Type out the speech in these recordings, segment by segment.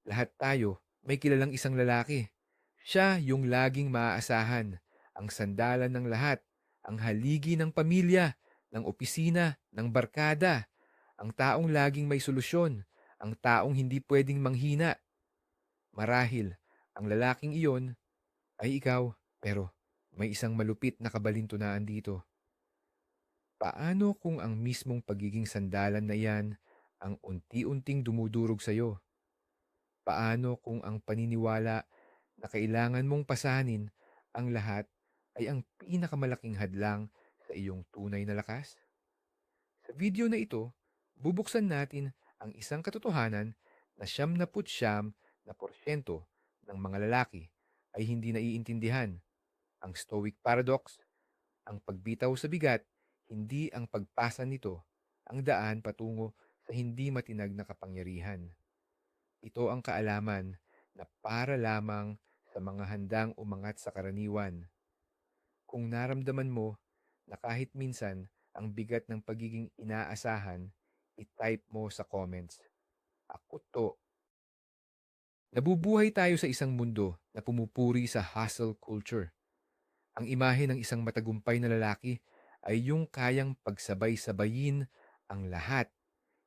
Lahat tayo may kilalang isang lalaki. Siya yung laging maaasahan, ang sandalan ng lahat, ang haligi ng pamilya, ng opisina, ng barkada, ang taong laging may solusyon, ang taong hindi pwedeng manghina. Marahil, ang lalaking iyon ay ikaw, pero may isang malupit na kabalintunaan dito. Paano kung ang mismong pagiging sandalan na iyan ang unti-unting dumudurog sa'yo? Paano kung ang paniniwala na kailangan mong pasanin ang lahat ay ang pinakamalaking hadlang sa iyong tunay na lakas? Sa video na ito, bubuksan natin ang isang katotohanan na 99% ng mga lalaki ay hindi naiintindihan. Ang Stoic Paradox, ang pagbitaw sa bigat, hindi ang pagpasa nito, ang daan patungo sa hindi matinag na kapangyarihan. Ito ang kaalaman na para lamang sa mga handang umangat sa karaniwan. Kung naramdaman mo na kahit minsan ang bigat ng pagiging inaasahan, i-type mo sa comments. Ako to. Nabubuhay tayo sa isang mundo na pumupuri sa hustle culture. Ang imahe ng isang matagumpay na lalaki ay yung kayang pagsabay-sabayin ang lahat,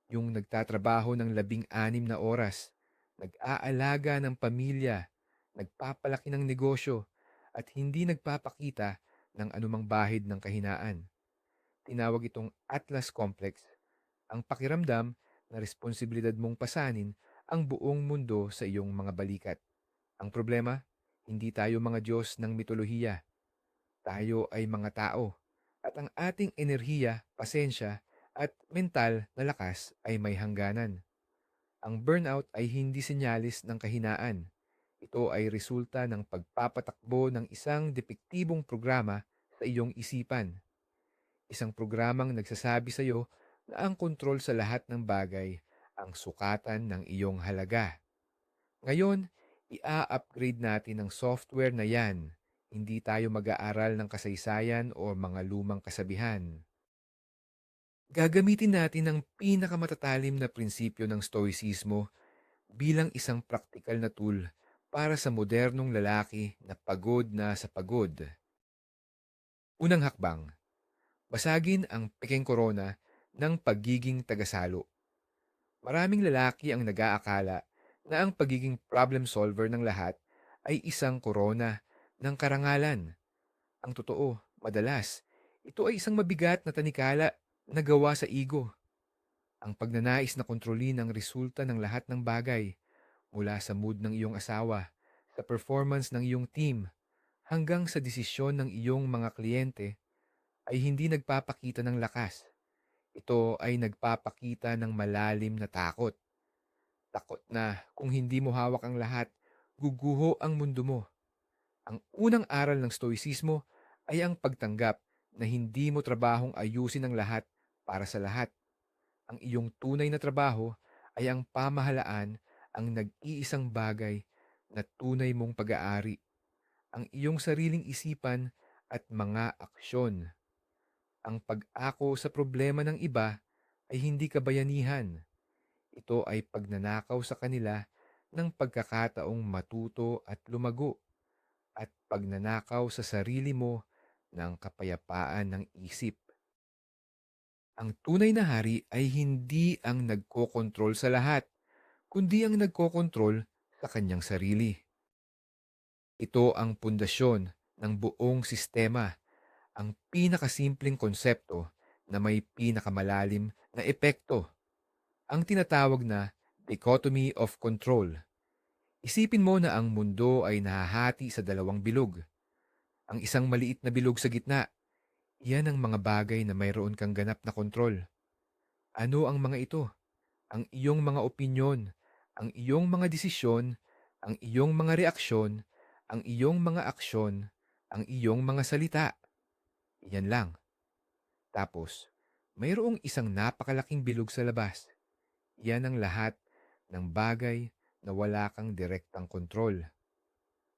yung nagtatrabaho ng 16 na oras, nag-aalaga ng pamilya, nagpapalaki ng negosyo, at hindi nagpapakita ng anumang bahid ng kahinaan. Tinawag itong Atlas Complex, ang pakiramdam na responsibilidad mong pasanin ang buong mundo sa iyong mga balikat. Ang problema, hindi tayo mga Diyos ng mitolohiya. Tayo ay mga tao. At ang ating enerhiya, pasensya, at mental na lakas ay may hangganan. Ang burnout ay hindi sinyalis ng kahinaan. Ito ay resulta ng pagpapatakbo ng isang depektibong programa sa iyong isipan. Isang programang nagsasabi sa iyo na ang kontrol sa lahat ng bagay ang sukatan ng iyong halaga. Ngayon, i-upgrade natin ang software na yan. Hindi tayo mag-aaral ng kasaysayan o mga lumang kasabihan. Gagamitin natin ang pinakamatatalim na prinsipyo ng Stoicismo bilang isang praktikal na tool para sa modernong lalaki na pagod na sa pagod. Unang hakbang, basagin ang pekeng korona ng pagiging tagasalo. Maraming lalaki ang nag-aakala na ang pagiging problem solver ng lahat ay isang korona ng karangalan. Ang totoo, madalas, ito ay isang mabigat na tanikala na gawa sa ego. Ang pagnanais na kontrolin ang resulta ng lahat ng bagay, mula sa mood ng iyong asawa, sa performance ng iyong team, hanggang sa desisyon ng iyong mga kliyente, ay hindi nagpapakita ng lakas. Ito ay nagpapakita ng malalim na takot. Takot na kung hindi mo hawak ang lahat, guguho ang mundo mo. Ang unang aral ng Stoicismo ay ang pagtanggap na hindi mo trabahong ayusin ang lahat para sa lahat. Ang iyong tunay na trabaho ay ang pamahalaan, ang nag-iisang bagay na tunay mong pag-aari, ang iyong sariling isipan at mga aksyon. Ang pag-ako sa problema ng iba ay hindi kabayanihan. Ito ay pagnanakaw sa kanila ng pagkakataong matuto at lumago, at pagnanakaw sa sarili mo ng kapayapaan ng isip. Ang tunay na hari ay hindi ang nagkokontrol sa lahat, kundi ang nagkokontrol sa kanyang sarili. Ito ang pundasyon ng buong sistema, ang pinakasimpleng konsepto na may pinakamalalim na epekto, ang tinatawag na dichotomy of control. Isipin mo na ang mundo ay nahahati sa dalawang bilog. Ang isang maliit na bilog sa gitna, iyan ang mga bagay na mayroon kang ganap na kontrol. Ano ang mga ito? Ang iyong mga opinyon, ang iyong mga desisyon, ang iyong mga reaksyon, ang iyong mga aksyon, ang iyong mga salita. Iyan lang. Tapos, mayroong isang napakalaking bilog sa labas. Iyan ang lahat ng bagay na wala kang direktang kontrol.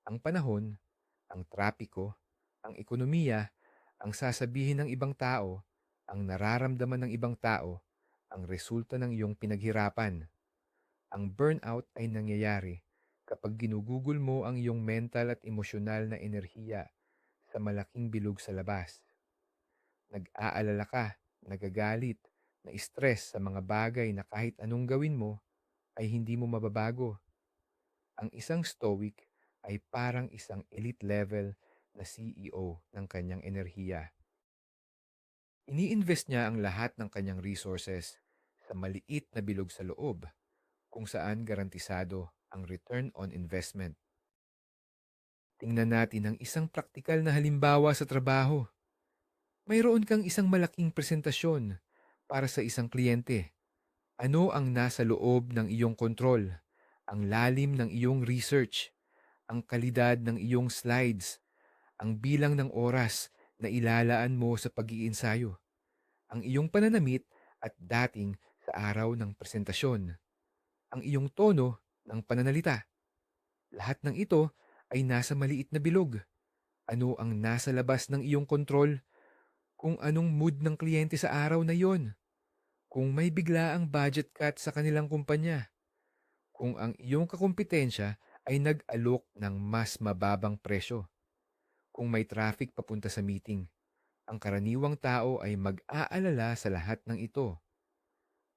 Ang panahon, ang trapiko, ang ekonomiya, ang sasabihin ng ibang tao, ang nararamdaman ng ibang tao, ang resulta ng iyong pinaghirapan. Ang burnout ay nangyayari kapag ginugugol mo ang iyong mental at emosyonal na enerhiya sa malaking bilog sa labas. Nag-aalala ka, nagagalit, na-stress sa mga bagay na kahit anong gawin mo ay hindi mo mababago. Ang isang stoic ay parang isang elite level na CEO ng kanyang enerhiya. Ini-invest niya ang lahat ng kanyang resources sa maliit na bilog sa loob kung saan garantisado ang return on investment. Tingnan natin ang isang praktikal na halimbawa sa trabaho. Mayroon kang isang malaking presentasyon para sa isang kliyente. Ano ang nasa loob ng iyong kontrol? Ang lalim ng iyong research, ang kalidad ng iyong slides, ang bilang ng oras na ilalaan mo sa pag-iinsayo, ang iyong pananamit at dating sa araw ng presentasyon, ang iyong tono ng pananalita. Lahat ng ito ay nasa maliit na bilog. Ano ang nasa labas ng iyong kontrol? Kung anong mood ng kliyente sa araw na yon. Kung may biglaang budget cut sa kanilang kumpanya. Kung ang iyong kakumpetensya ay nag-alok ng mas mababang presyo. Kung may traffic papunta sa meeting. Ang karaniwang tao ay mag-aalala sa lahat ng ito.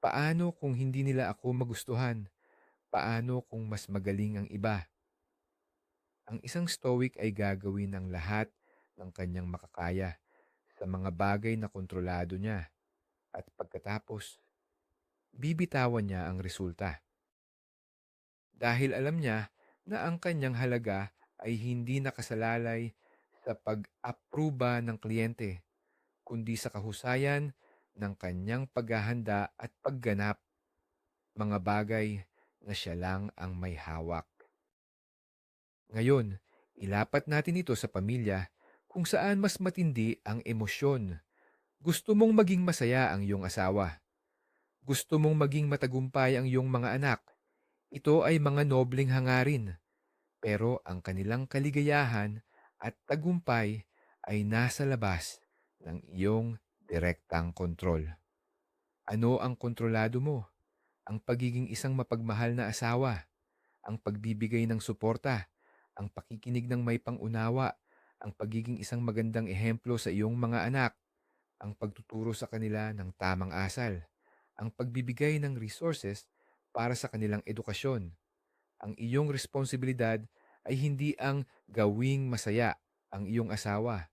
Paano kung hindi nila ako magustuhan? Paano kung mas magaling ang iba? Ang isang stoic ay gagawin ang lahat ng kanyang makakaya sa mga bagay na kontrolado niya at pagkatapos, bibitawan niya ang resulta. Dahil alam niya na ang kanyang halaga ay hindi nakasalalay sa pag-apruba ng kliyente, kundi sa kahusayan ng kanyang paghahanda at pagganap, mga bagay na siya lang ang may hawak. Ngayon, ilapat natin ito sa pamilya kung saan mas matindi ang emosyon. Gusto mong maging masaya ang iyong asawa. Gusto mong maging matagumpay ang iyong mga anak. Ito ay mga nobleng hangarin, pero ang kanilang kaligayahan at tagumpay ay nasa labas ng iyong direktang kontrol. Ano ang kontrolado mo? Ang pagiging isang mapagmahal na asawa, ang pagbibigay ng suporta, ang pakikinig ng may pangunawa, ang pagiging isang magandang ehemplo sa iyong mga anak, ang pagtuturo sa kanila ng tamang asal, ang pagbibigay ng resources para sa kanilang edukasyon. Ang iyong responsibilidad ay hindi ang gawing masaya ang iyong asawa.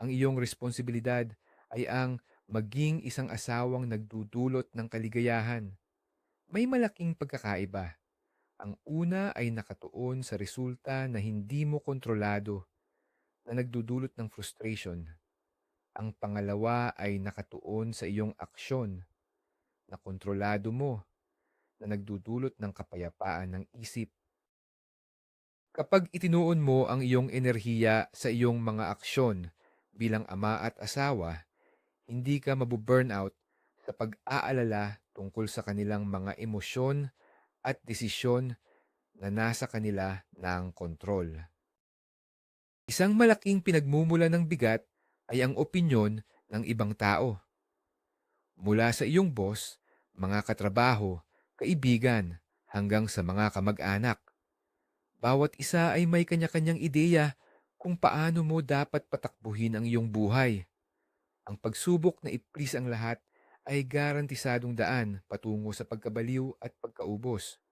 Ang iyong responsibilidad ay ang maging isang asawang nagdudulot ng kaligayahan. May malaking pagkakaiba. Ang una ay nakatuon sa resulta na hindi mo kontrolado na nagdudulot ng frustration. Ang pangalawa ay nakatuon sa iyong aksyon na kontrolado mo na nagdudulot ng kapayapaan ng isip. Kapag itinuon mo ang iyong enerhiya sa iyong mga aksyon bilang ama at asawa, hindi ka mabuburnout sa pag-aalala tungkol sa kanilang mga emosyon at desisyon na nasa kanila ng kontrol. Isang malaking pinagmumula ng bigat ay ang opinyon ng ibang tao. Mula sa iyong boss, mga katrabaho, kaibigan, hanggang sa mga kamag-anak. Bawat isa ay may kanya-kanyang ideya kung paano mo dapat patakbuhin ang iyong buhay. Ang pagsubok na i-please ang lahat ay garantisadong daan patungo sa pagkabaliw at pagkaubos.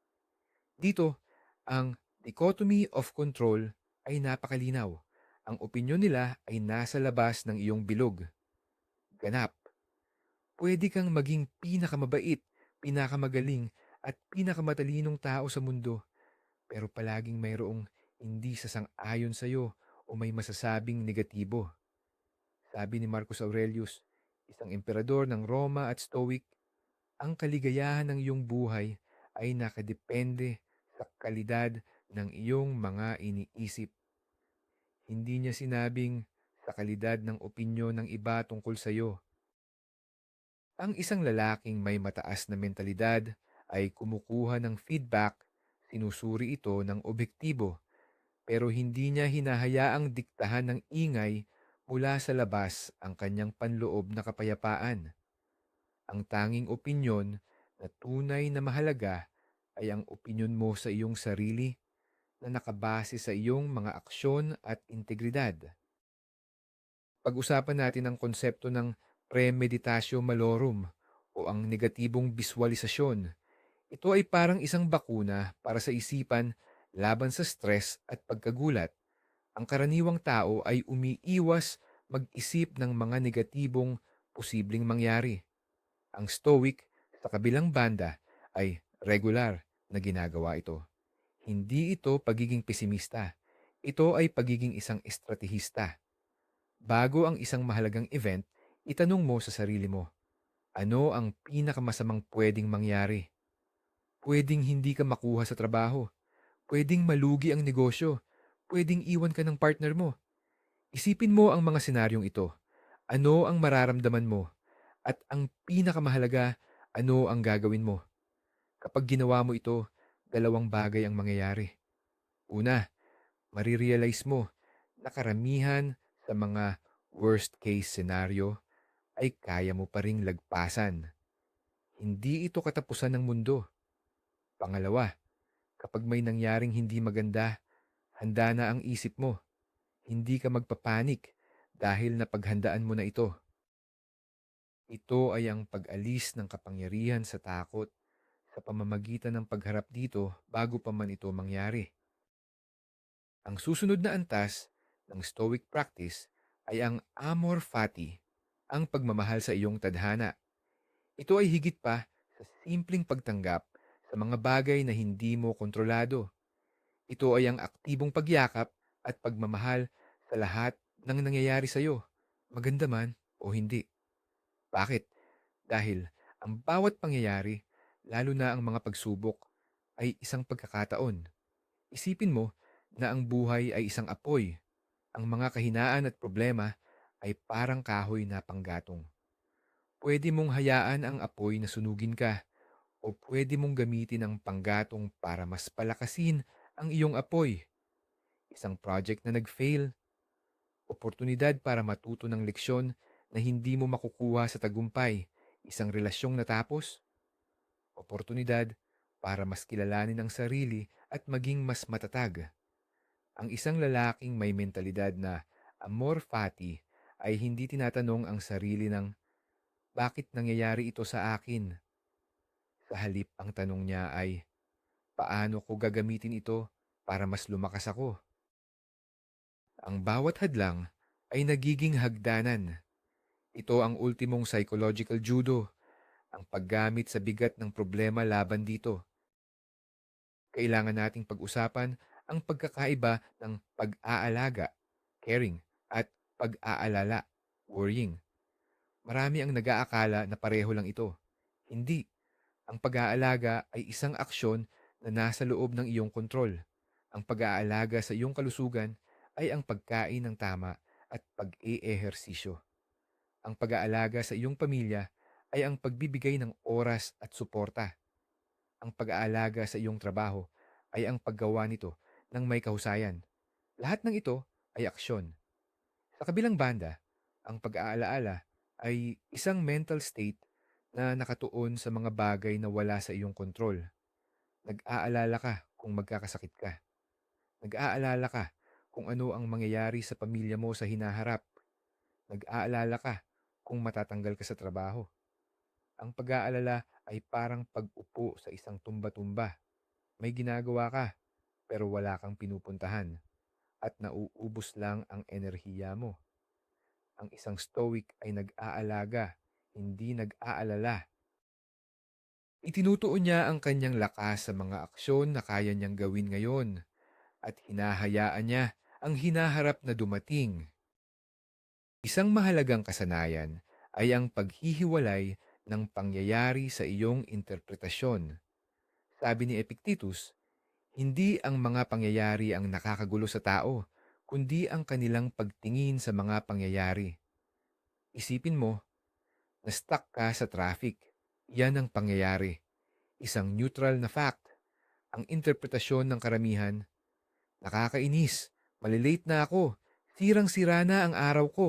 Dito, ang dichotomy of control ay napakalinaw. Ang opinyon nila ay nasa labas ng iyong bilog. Ganap. Pwede kang maging pinakamabait, pinakamagaling, at pinakamatalinong tao sa mundo, pero palaging mayroong hindi sasang-ayon sa'yo o may masasabing negatibo. Sabi ni Marcus Aurelius, isang emperador ng Roma at Stoic, ang kaligayahan ng iyong buhay ay nakadepende sa kalidad ng iyong mga iniisip. Hindi niya sinabing sa kalidad ng opinyon ng iba tungkol sa iyo. Ang isang lalaking may mataas na mentalidad ay kumukuha ng feedback, sinusuri ito ng objektibo, pero hindi niya hinahayaang diktahan ng ingay mula sa labas ang kanyang panloob na kapayapaan. Ang tanging opinyon na tunay na mahalaga ay ang opinyon mo sa iyong sarili na nakabase sa iyong mga aksyon at integridad. Pag-usapan natin ang konsepto ng premeditatio malorum o ang negatibong biswalisasyon. Ito ay parang isang bakuna para sa isipan laban sa stress at pagkagulat. Ang karaniwang tao ay umiiwas mag-isip ng mga negatibong posibleng mangyari. Ang Stoic, sa kabilang banda, ay regular na ginagawa ito. Hindi ito pagiging pesimista. Ito ay pagiging isang estratehista. Bago ang isang mahalagang event, itanong mo sa sarili mo, ano ang pinakamasamang pwedeng mangyari? Pwedeng hindi ka makuha sa trabaho. Pwedeng malugi ang negosyo. Pwedeng iwan ka ng partner mo. Isipin mo ang mga senaryong ito. Ano ang mararamdaman mo? At ang pinakamahalaga, ano ang gagawin mo? Kapag ginawa mo ito, dalawang bagay ang mangyayari. Una, marirealize mo na karamihan sa mga worst case scenario ay kaya mo pa ring lagpasan. Hindi ito katapusan ng mundo. Pangalawa, kapag may nangyaring hindi maganda, handa na ang isip mo. Hindi ka magpapanik dahil napaghandaan mo na ito. Ito ay ang pag-alis ng kapangyarihan sa takot sa pamamagitan ng pagharap dito bago pa man ito mangyari. Ang susunod na antas ng Stoic practice ay ang amor fati, ang pagmamahal sa iyong tadhana. Ito ay higit pa sa simpleng pagtanggap sa mga bagay na hindi mo kontrolado. Ito ay ang aktibong pagyakap at pagmamahal sa lahat ng nangyayari sa iyo, maganda man o hindi. Bakit? Dahil ang bawat pangyayari, lalo na ang mga pagsubok, ay isang pagkakataon. Isipin mo na ang buhay ay isang apoy. Ang mga kahinaan at problema ay parang kahoy na panggatong. Pwede mong hayaan ang apoy na sunugin ka o pwede mong gamitin ang panggatong para mas palakasin ang iyong apoy. Isang project na nag-fail, oportunidad para matuto ng leksyon na hindi mo makukuha sa tagumpay, isang relasyong natapos, oportunidad para mas kilalanin ang sarili at maging mas matatag. Ang isang lalaking may mentalidad na amor fati ay hindi tinatanong ang sarili ng bakit nangyayari ito sa akin. Sa halip ang tanong niya ay paano ko gagamitin ito para mas lumakas ako. Ang bawat hadlang ay nagiging hagdanan. Ito ang ultimong psychological judo, ang paggamit sa bigat ng problema laban dito. Kailangan nating pag-usapan ang pagkakaiba ng pag-aalaga, caring, at pag-aalala, worrying. Marami ang nag-aakala na pareho lang ito. Hindi. Ang pag-aalaga ay isang aksyon na nasa loob ng iyong kontrol. Ang pag-aalaga sa iyong kalusugan ay ang pagkain ng tama at pag-eehersisyo. Ang pag-aalaga sa iyong pamilya ay ang pagbibigay ng oras at suporta. Ang pag-aalaga sa iyong trabaho ay ang paggawa nito ng may kahusayan. Lahat ng ito ay aksyon. Sa kabilang banda, ang pag-aalaala ay isang mental state na nakatuon sa mga bagay na wala sa iyong kontrol. Nag-aalala ka kung magkakasakit ka. Nag-aalala ka kung ano ang mangyayari sa pamilya mo sa hinaharap. Nag-aalala ka kung matatanggal ka sa trabaho. Ang pag-aalala ay parang pag-upo sa isang tumba-tumba. May ginagawa ka, pero wala kang pinupuntahan at nauubos lang ang enerhiya mo. Ang isang stoic ay nag-aalaga, hindi nag-aalala. Itinutuon niya ang kanyang lakas sa mga aksyon na kaya niyang gawin ngayon at hinahayaan niya ang hinaharap na dumating. Isang mahalagang kasanayan ay ang paghihiwalay ng pangyayari sa iyong interpretasyon. Sabi ni Epictetus, hindi ang mga pangyayari ang nakakagulo sa tao, kundi ang kanilang pagtingin sa mga pangyayari. Isipin mo, na-stuck ka sa traffic. Yan ang pangyayari. Isang neutral na fact. Ang interpretasyon ng karamihan, nakakainis, malilate na ako, sirang-sira na ang araw ko.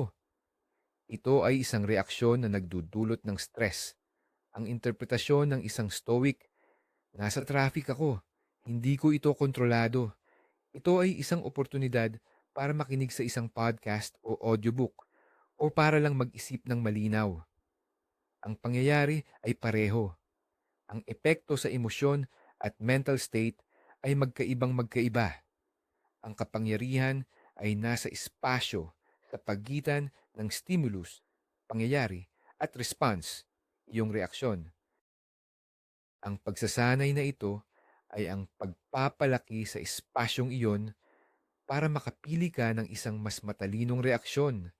Ito ay isang reaksyon na nagdudulot ng stress. Ang interpretasyon ng isang stoic, Nasa traffic ako. Hindi ko ito kontrolado. Ito ay isang oportunidad para makinig sa isang podcast o audiobook o para lang mag-isip ng malinaw. Ang pangyayari ay pareho. Ang epekto sa emosyon at mental state ay magkaibang magkaiba. Ang kapangyarihan ay nasa espasyo sa pagitan ng stimulus, pangyayari, at response, iyong reaksyon. Ang pagsasanay na ito ay ang pagpapalaki sa espasyong iyon para makapili ka ng isang mas matalinong reaksyon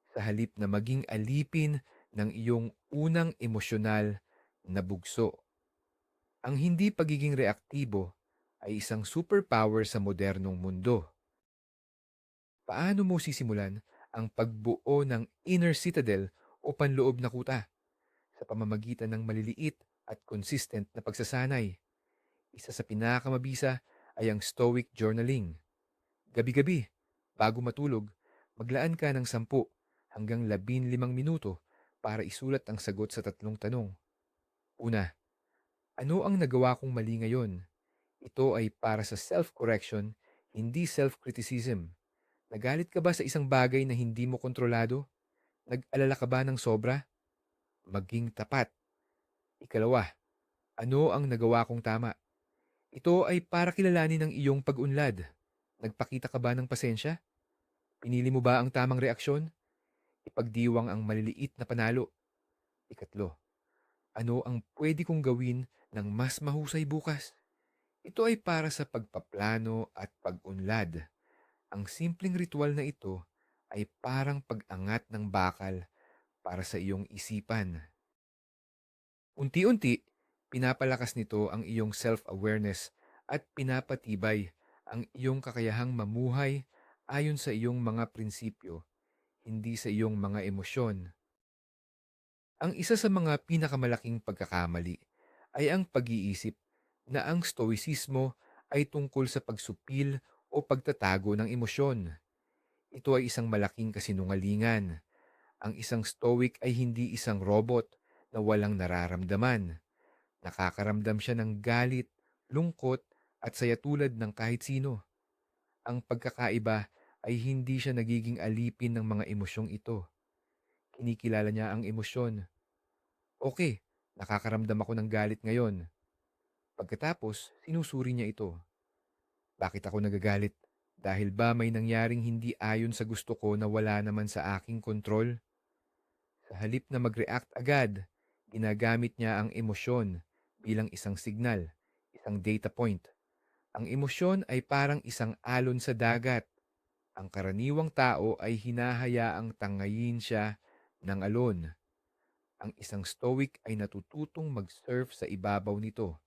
sa halip na maging alipin ng iyong unang emosyonal na bugso. Ang hindi pagiging reaktibo ay isang superpower sa modernong mundo. Paano mo sisimulan ang pagbuo ng inner citadel o panloob na kuta? Sa pamamagitan ng maliliit at consistent na pagsasanay. Isa sa pinakamabisa ay ang stoic journaling. Gabi-gabi, bago matulog, maglaan ka ng 10 hanggang 15 minuto para isulat ang sagot sa tatlong tanong. Una, ano ang nagawa kong mali ngayon? Ito ay para sa self-correction, hindi self-criticism. Nagalit ka ba sa isang bagay na hindi mo kontrolado? Nag-alala ka ba ng sobra? Maging tapat. Ikalawa, ano ang nagawa kong tama? Ito ay para kilalanin ang iyong pag-unlad. Nagpakita ka ba ng pasensya? Pinili mo ba ang tamang reaksyon? Ipagdiwang ang maliliit na panalo. Ikatlo, ano ang pwede kong gawin ng mas mahusay bukas? Ito ay para sa pagpaplano at pag-unlad. Ang simpleng ritual na ito ay parang pag-angat ng bakal para sa iyong isipan. Unti-unti, pinapalakas nito ang iyong self-awareness at pinapatibay ang iyong kakayahang mamuhay ayon sa iyong mga prinsipyo, hindi sa iyong mga emosyon. Ang isa sa mga pinakamalaking pagkakamali ay ang pag-iisip na ang stoicismo ay tungkol sa pagsupil o pagtatago ng emosyon. Ito ay isang malaking kasinungalingan. Ang isang stoic ay hindi isang robot na walang nararamdaman. Nakakaramdam siya ng galit, lungkot, at saya tulad ng kahit sino. Ang pagkakaiba ay hindi siya nagiging alipin ng mga emosyong ito. Kinikilala niya ang emosyon. Okay, nakakaramdam ako ng galit ngayon. Pagkatapos, sinusuri niya ito. Bakit ako nagagalit? Dahil ba may nangyaring hindi ayon sa gusto ko na wala naman sa aking kontrol? Sa halip na mag-react agad, ginagamit niya ang emosyon bilang isang signal, isang data point. Ang emosyon ay parang isang alon sa dagat. Ang karaniwang tao ay hinahayaang tangayin siya ng alon. Ang isang stoic ay natututong mag-surf sa ibabaw nito.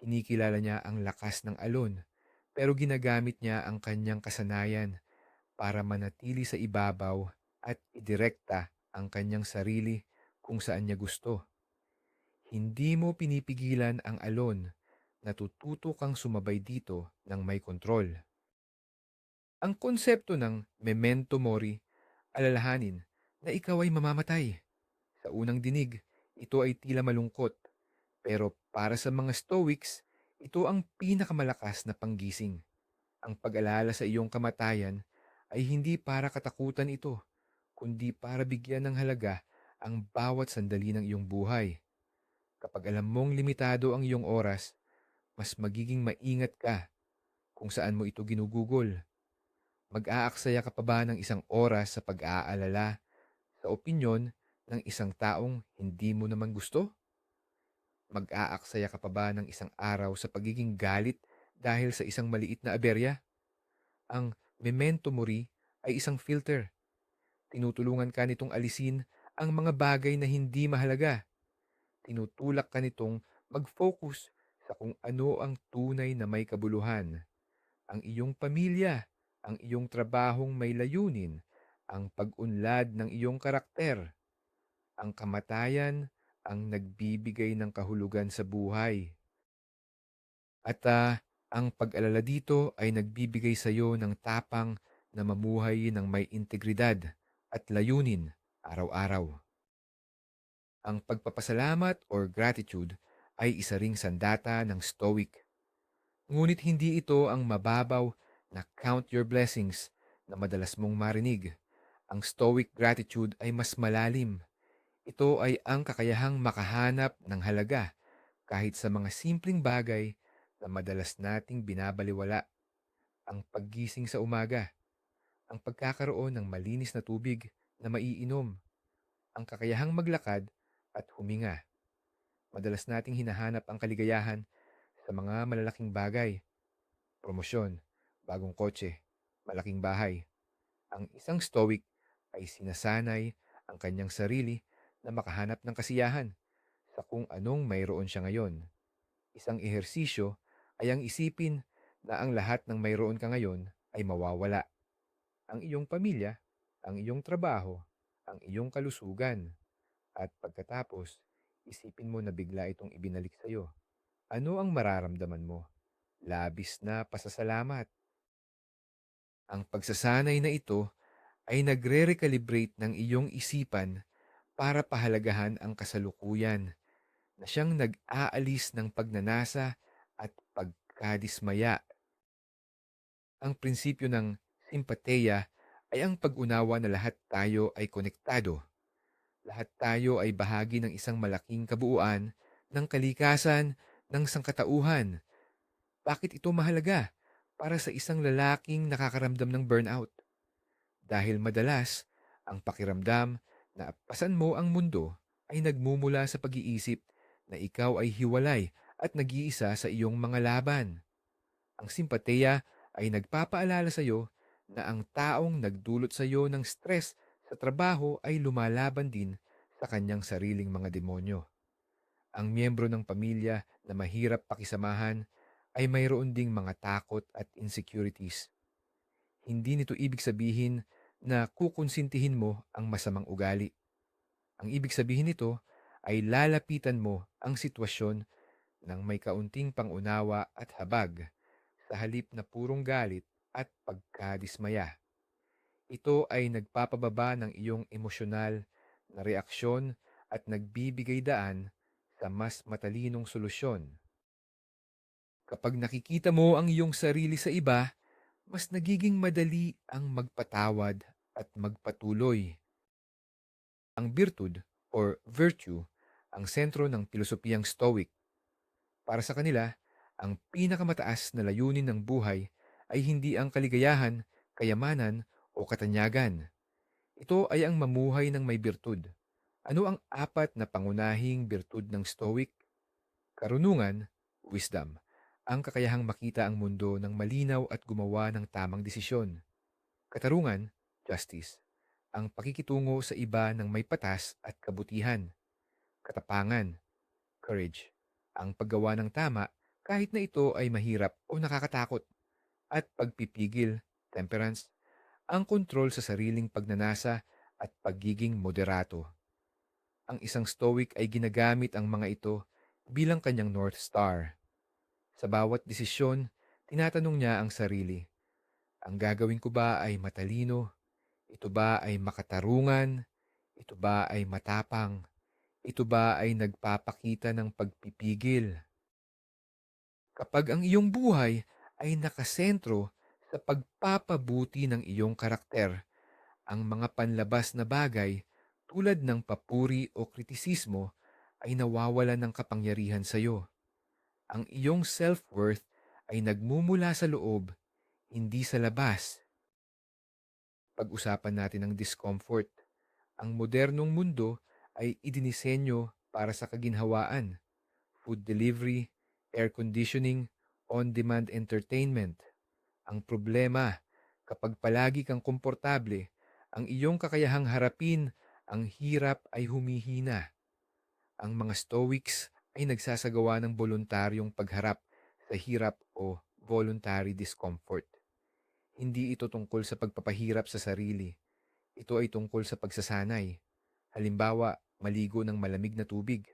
Kinikilala niya ang lakas ng alon, pero ginagamit niya ang kanyang kasanayan para manatili sa ibabaw at idirekta ang kanyang sarili kung saan niya gusto. Hindi mo pinipigilan ang alon, natututo kang sumabay dito ng may kontrol. Ang konsepto ng memento mori, alalahanin na ikaw ay mamamatay. Sa unang dinig, ito ay tila malungkot, pero para sa mga Stoics, ito ang pinakamalakas na panggising. Ang pag-alala sa iyong kamatayan ay hindi para katakutan ito, kundi para bigyan ng halaga ang bawat sandali ng iyong buhay. Kapag alam mong limitado ang iyong oras, mas magiging maingat ka kung saan mo ito ginugugol. Mag-aaksaya ka pa ba ng isang oras sa pag-aalala sa opinyon ng isang taong hindi mo naman gusto? Mag-aaksaya ka pa ba ng isang araw sa pagiging galit dahil sa isang maliit na aberya? Ang memento mori ay isang filter. Tinutulungan ka nitong alisin ang mga bagay na hindi mahalaga. Tinutulak ka nitong mag-focus sa kung ano ang tunay na may kabuluhan. Ang iyong pamilya, ang iyong trabahong may layunin, ang pag-unlad ng iyong karakter, ang kamatayan, ang nagbibigay ng kahulugan sa buhay. At ang pag-alala dito ay nagbibigay sa iyo ng tapang na mamuhay ng may integridad at layunin araw-araw. Ang pagpapasalamat or gratitude ay isa ring sandata ng Stoic. Ngunit hindi ito ang mababaw na count your blessings na madalas mong marinig. Ang Stoic gratitude ay mas malalim. Ito ay ang kakayahang makahanap ng halaga kahit sa mga simpleng bagay na madalas nating binabaliwala. Ang paggising sa umaga, ang pagkakaroon ng malinis na tubig na maiinom, ang kakayahang maglakad at huminga. Madalas nating hinahanap ang kaligayahan sa mga malalaking bagay, promosyon, bagong kotse, malaking bahay. Ang isang stoic ay sinasanay ang kanyang sarili na makahanap ng kasiyahan sa kung anong mayroon siya ngayon. Isang ehersisyo ay ang isipin na ang lahat ng mayroon ka ngayon ay mawawala. Ang iyong pamilya, ang iyong trabaho, ang iyong kalusugan. At pagkatapos, isipin mo na bigla itong ibinalik sa iyo. Ano ang mararamdaman mo? Labis na pasasalamat. Ang pagsasanay na ito ay nagre-recalibrate ng iyong isipan para pahalagahan ang kasalukuyan na siyang nag-aalis ng pagnanasa at pagkadismaya. Ang prinsipyo ng simpateya ay ang pag-unawa na lahat tayo ay konektado. Lahat tayo ay bahagi ng isang malaking kabuuan ng kalikasan ng sangkatauhan. Bakit ito mahalaga para sa isang lalaking nakakaramdam ng burnout? Dahil madalas, ang pakiramdam na pasan mo ang mundo ay nagmumula sa pag-iisip na ikaw ay hiwalay at nag-iisa sa iyong mga laban. Ang simpateya ay nagpapaalala sa iyo na ang taong nagdulot sa iyo ng stress sa trabaho ay lumalaban din sa kanyang sariling mga demonyo. Ang miyembro ng pamilya na mahirap pakisamahan ay mayroon ding mga takot at insecurities. Hindi nito ibig sabihin na kukonsintihin mo ang masamang ugali. Ang ibig sabihin nito ay lalapitan mo ang sitwasyon ng may kaunting pangunawa at habag sa halip na purong galit at pagkadismaya. Ito ay nagpapababa ng iyong emosyonal na reaksyon at nagbibigay daan sa mas matalinong solusyon. Kapag nakikita mo ang iyong sarili sa iba, mas nagiging madali ang magpatawad at magpatuloy. Ang virtud or virtue ang sentro ng pilosopiyang Stoic. Para sa kanila, ang pinakamataas na layunin ng buhay ay hindi ang kaligayahan, kayamanan o katanyagan. Ito ay ang mamuhay ng may birtud. Ano ang apat na pangunahing birtud ng Stoic? Karunungan, wisdom. Ang kakayahang makita ang mundo ng malinaw at gumawa ng tamang desisyon. Katarungan, justice. Ang pakikitungo sa iba ng may patas at kabutihan. Katapangan, courage. Ang paggawa ng tama kahit na ito ay mahirap o nakakatakot. At pagpipigil, temperance. Ang kontrol sa sariling pagnanasa at pagiging moderato. Ang isang stoic ay ginagamit ang mga ito bilang kanyang North Star. Sa bawat desisyon, tinatanong niya ang sarili. Ang gagawin ko ba ay matalino? Ito ba ay makatarungan? Ito ba ay matapang? Ito ba ay nagpapakita ng pagpipigil? Kapag ang iyong buhay ay nakasentro sa pagpapabuti ng iyong karakter, ang mga panlabas na bagay tulad ng papuri o kritisismo ay nawawala ng kapangyarihan sa iyo. Ang iyong self-worth ay nagmumula sa loob, hindi sa labas. Pag-usapan natin ang discomfort. Ang modernong mundo ay idinisenyo para sa kaginhawaan, food delivery, air conditioning, on-demand entertainment. Ang problema, kapag palagi kang komportable, ang iyong kakayahang harapin ang hirap ay humihina. Ang mga Stoics ay nagsasagawa ng voluntaryong pagharap sa hirap o voluntary discomfort. Hindi ito tungkol sa pagpapahirap sa sarili. Ito ay tungkol sa pagsasanay. Halimbawa, maligo ng malamig na tubig,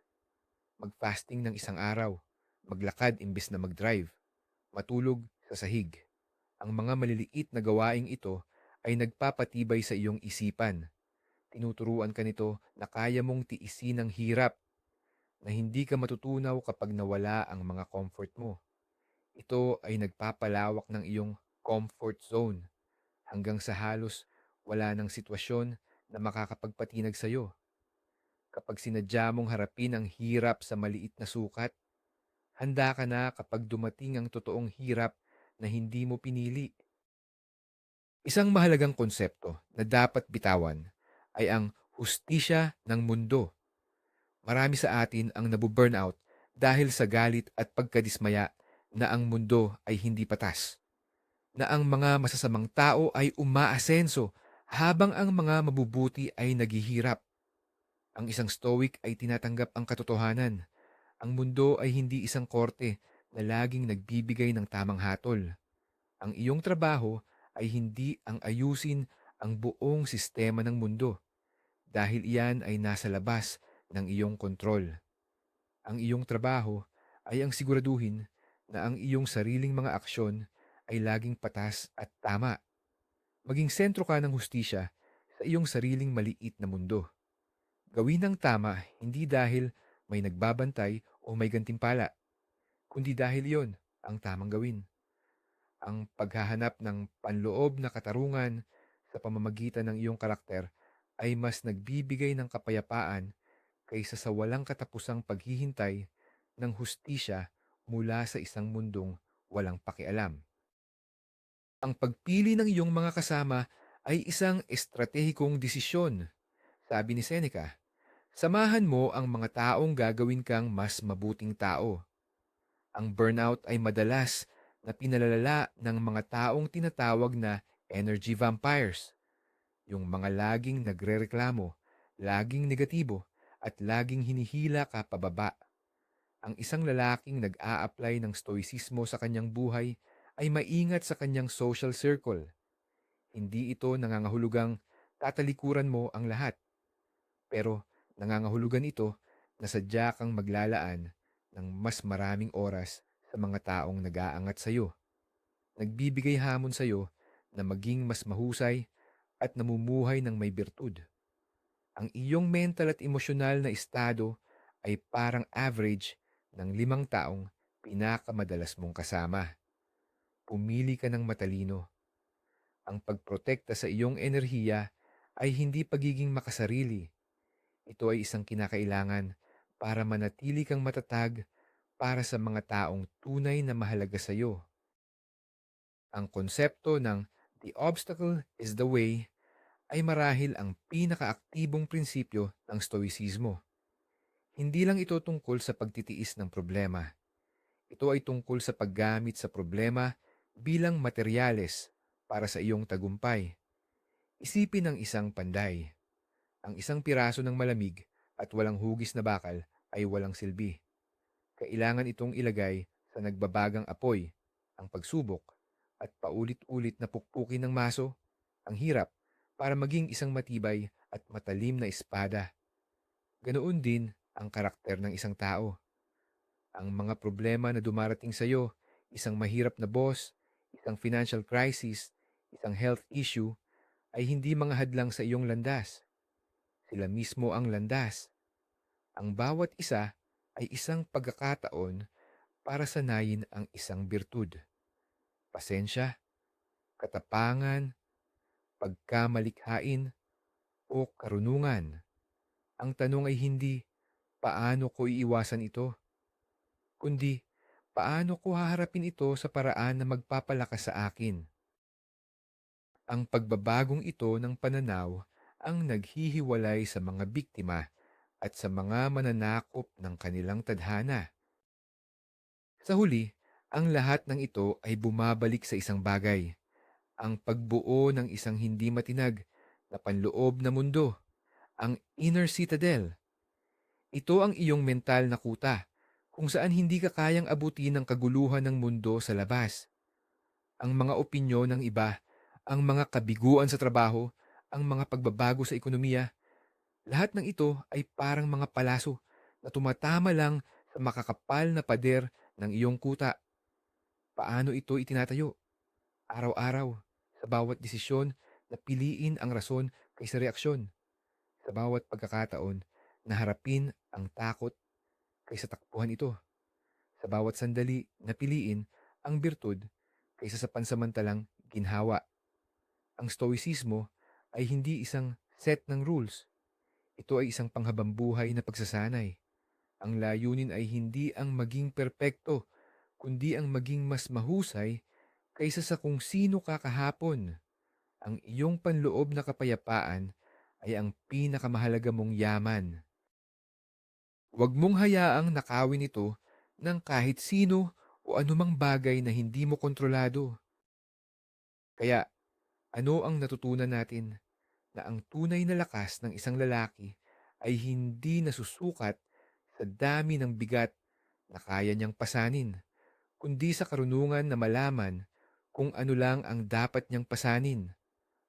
mag-fasting ng isang araw, maglakad imbes na mag-drive, matulog sa sahig. Ang mga maliliit na gawaing ito ay nagpapatibay sa iyong isipan. Tinuturuan ka nito na kaya mong tiisin ang hirap. na hindi ka matutunaw kapag nawala ang mga comfort mo. Ito ay nagpapalawak ng iyong comfort zone hanggang sa halos wala ng sitwasyon na makakapagpatinag sa iyo. Kapag sinadya mong harapin ang hirap sa maliit na sukat, handa ka na kapag dumating ang totoong hirap na hindi mo pinili. Isang mahalagang konsepto na dapat bitawan ay ang hustisya ng mundo. Marami sa atin ang nabu-burnout dahil sa galit at pagkadismaya na ang mundo ay hindi patas, na ang mga masasamang tao ay umaasenso habang ang mga mabubuti ay naghihirap. Ang isang stoic ay tinatanggap ang katotohanan. Ang mundo ay hindi isang korte na laging nagbibigay ng tamang hatol. Ang iyong trabaho ay hindi ang ayusin ang buong sistema ng mundo dahil iyan ay nasa labas ng iyong kontrol. Ang iyong trabaho ay ang siguraduhin na ang iyong sariling mga aksyon ay laging patas at tama. Maging sentro ka ng hustisya sa iyong sariling maliit na mundo. Gawin ang tama hindi dahil may nagbabantay o may gantimpala, kundi dahil iyon ang tamang gawin. Ang paghahanap ng panloob na katarungan sa pamamagitan ng iyong karakter ay mas nagbibigay ng kapayapaan kaysa sa walang katapusang paghihintay ng hustisya mula sa isang mundong walang pakialam. Ang pagpili ng iyong mga kasama ay isang estratehikong desisyon. Sabi ni Seneca, samahan mo ang mga taong gagawin kang mas mabuting tao. Ang burnout ay madalas na pinalalala ng mga taong tinatawag na energy vampires, yung mga laging nagrereklamo, laging negatibo, at laging hinihila ka pababa. Ang isang lalaking nag-a-apply ng stoicismo sa kanyang buhay ay maingat sa kanyang social circle. Hindi ito nangangahulugang tatalikuran mo ang lahat, pero nangangahulugan ito na sadya kang maglalaan ng mas maraming oras sa mga taong nag-aangat sa iyo, nagbibigay hamon sa iyo na maging mas mahusay at namumuhay ng may birtud. Ang iyong mental at emosyonal na estado ay parang average ng 5 taong pinakamadalas mong kasama. Pumili ka ng matalino. Ang pagprotekta sa iyong enerhiya ay hindi pagiging makasarili. Ito ay isang kinakailangan para manatili kang matatag para sa mga taong tunay na mahalaga sa iyo. Ang konsepto ng "the obstacle is the way" ay marahil ang pinakaaktibong prinsipyo ng Stoicismo. Hindi lang ito tungkol sa pagtitiis ng problema. Ito ay tungkol sa paggamit sa problema bilang materyales para sa iyong tagumpay. Isipin ang isang panday. Ang isang piraso ng malamig at walang hugis na bakal ay walang silbi. Kailangan itong ilagay sa nagbabagang apoy, ang pagsubok, at paulit-ulit na pukpukin ng maso, ang hirap, para maging isang matibay at matalim na espada. Ganoon din ang karakter ng isang tao. Ang mga problema na dumarating sa iyo, isang mahirap na boss, isang financial crisis, isang health issue, ay hindi mga hadlang sa iyong landas. Sila mismo ang landas. Ang bawat isa ay isang pagkakataon para sanayin ang isang birtud. Pasensya, katapangan, pagkamalikhain, o karunungan. Ang tanong ay hindi, paano ko iiwasan ito? Kundi, paano ko haharapin ito sa paraan na magpapalakas sa akin? Ang pagbabagong ito ng pananaw ang naghihiwalay sa mga biktima at sa mga mananakop ng kanilang tadhana. Sa huli, ang lahat ng ito ay bumabalik sa isang bagay, ang pagbuo ng isang hindi matinag na panloob na mundo, ang inner citadel. Ito ang iyong mental na kuta, kung saan hindi ka kayang abutin ng kaguluhan ng mundo sa labas. Ang mga opinyon ng iba, ang mga kabiguan sa trabaho, ang mga pagbabago sa ekonomiya, lahat ng ito ay parang mga palaso na tumatama lang sa makakapal na pader ng iyong kuta. Paano ito itinatayo? Araw-araw, sa bawat desisyon na piliin ang rason kaysa reaksyon, sa bawat pagkakataon na harapin ang takot kaysa takbuhan ito. Sa bawat sandali na piliin ang birtud kaysa sa pansamantalang ginhawa. Ang stoicismo ay hindi isang set ng rules. Ito ay isang panghabambuhay na pagsasanay. Ang layunin ay hindi ang maging perpekto, kundi ang maging mas mahusay kaysa sa kung sino ka kahapon. Ang iyong panloob na kapayapaan ay ang pinakamahalaga mong yaman. Huwag mong hayaang nakawin ito ng kahit sino o anumang bagay na hindi mo kontrolado. Kaya ano ang natutunan natin? Na ang tunay na lakas ng isang lalaki ay hindi nasusukat sa dami ng bigat na kaya niyang pasanin, kundi sa karunungan na malaman kung ano lang ang dapat niyang pasanin.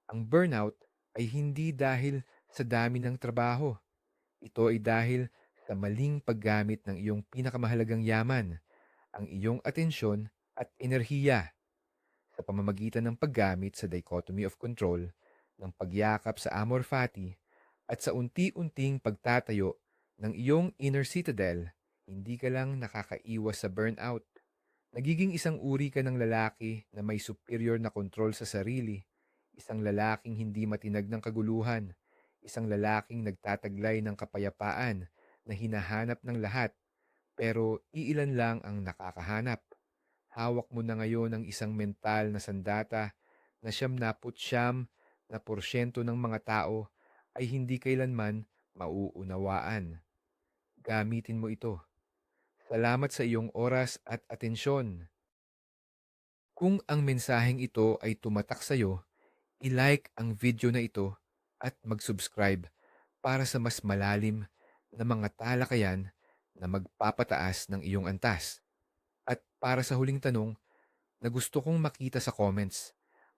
Ang burnout ay hindi dahil sa dami ng trabaho. Ito ay dahil sa maling paggamit ng iyong pinakamahalagang yaman, ang iyong atensyon at enerhiya sa pamamagitan ng paggamit sa dichotomy of control, ng pagyakap sa amor fati, at sa unti-unting pagtatayo ng iyong inner citadel, hindi ka lang nakakaiwas sa burnout. Nagiging isang uri ka ng lalaki na may superior na kontrol sa sarili, isang lalaking hindi matinag ng kaguluhan, isang lalaking nagtataglay ng kapayapaan na hinahanap ng lahat pero iilan lang ang nakakahanap. Hawak mo na ngayon ang isang mental na sandata na 99% ng mga tao ay hindi kailanman mauunawaan. Gamitin mo ito. Salamat sa iyong oras at atensyon. Kung ang mensaheng ito ay tumatak sa iyo, i-like ang video na ito at mag-subscribe para sa mas malalim na mga talakayan na magpapataas ng iyong antas. At para sa huling tanong na gusto kong makita sa comments,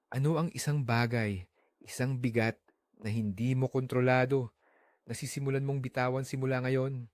ano ang isang bagay, isang bigat na hindi mo kontrolado, na sisimulan mong bitawan simula ngayon?